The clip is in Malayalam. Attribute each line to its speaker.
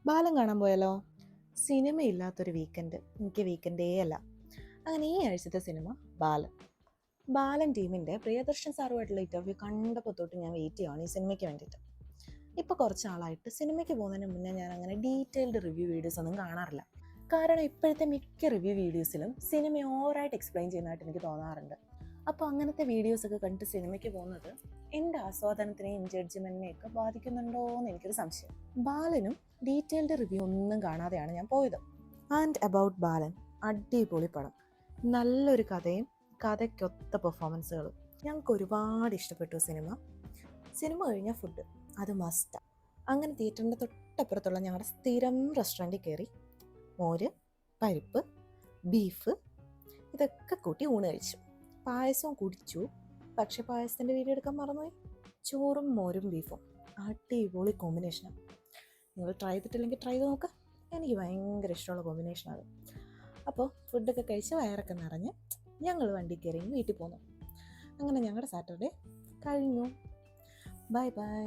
Speaker 1: ബാലൻ കാണാൻ പോയാലോ? സിനിമയില്ലാത്തൊരു വീക്കെൻഡ് എനിക്ക് വീക്കെൻഡേ അല്ല. അങ്ങനെ ഈ ആഴ്ചത്തെ സിനിമ ബാലൻ. ബാലൻ ടീമിൻ്റെ പ്രിയദർശൻ സാറുമായിട്ടുള്ള ഇൻ്റർവ്യൂ കണ്ടപ്പോൾ തൊട്ട് ഞാൻ വെയിറ്റ് ചെയ്യുകയാണ് ഈ സിനിമയ്ക്ക് വേണ്ടിയിട്ട്. ഇപ്പോൾ കുറച്ച് നാളായിട്ട് സിനിമയ്ക്ക് പോകുന്നതിന് മുന്നേ ഞാൻ അങ്ങനെ ഡീറ്റെയിൽഡ് റിവ്യൂ വീഡിയോസ് ഒന്നും കാണാറില്ല. കാരണം ഇപ്പോഴത്തെ മിക്ക റിവ്യൂ വീഡിയോസിലും സിനിമ ഓവറായിട്ട് എക്സ്പ്ലെയിൻ ചെയ്യുന്നതായിട്ട് എനിക്ക് തോന്നാറുണ്ട്. അപ്പോൾ അങ്ങനത്തെ വീഡിയോസൊക്കെ കണ്ടിട്ട് സിനിമയ്ക്ക് പോകുന്നത് എൻ്റെ ആസ്വാദനത്തിനെയും ജഡ്ജ്മെൻറ്റിനെയൊക്കെ ബാധിക്കുന്നുണ്ടോ എന്ന് എനിക്കൊരു സംശയം. ബാലനും ഡീറ്റെയിൽഡ് റിവ്യൂ ഒന്നും കാണാതെയാണ് ഞാൻ പോയത്. ആൻഡ് അബൌട്ട് ബാലൻ, അടിപൊളി പടം, നല്ലൊരു കഥയും കഥയ്ക്കൊത്ത പെർഫോമൻസുകളും. ഞങ്ങൾക്ക് ഒരുപാട് ഇഷ്ടപ്പെട്ടു സിനിമ കഴിഞ്ഞാൽ ഫുഡ് അത് മസ്റ്റാണ്. അങ്ങനെ തിയേറ്ററിൻ്റെ തൊട്ടപ്പുറത്തുള്ള ഞങ്ങളുടെ സ്ഥിരം റെസ്റ്റോറൻറ്റിൽ കയറി മോര്, പരിപ്പ്, ബീഫ് ഇതൊക്കെ കൂട്ടി ഊണ് കഴിച്ചു. പായസവും കുടിച്ചു. പക്ഷെ പായസത്തിൻ്റെ വീഡിയോ എടുക്കാൻ മറന്നുപോയി. ചോറും മോരും ബീഫും അടിപൊളി കോമ്പിനേഷനാണ്. നിങ്ങൾ ട്രൈ ചെയ്തിട്ടില്ലെങ്കിൽ ട്രൈ ചെയ്ത് നോക്കുക. എനിക്ക് ഭയങ്കര ഇഷ്ടമുള്ള കോമ്പിനേഷനാണ്. അപ്പോൾ ഫുഡൊക്കെ കഴിച്ച് വയറൊക്കെ നിറഞ്ഞ് ഞങ്ങൾ വണ്ടി കയറി വീട്ടിൽ പോന്നു. അങ്ങനെ ഞങ്ങളുടെ സാറ്റർഡേ കഴിഞ്ഞു. Bye bye.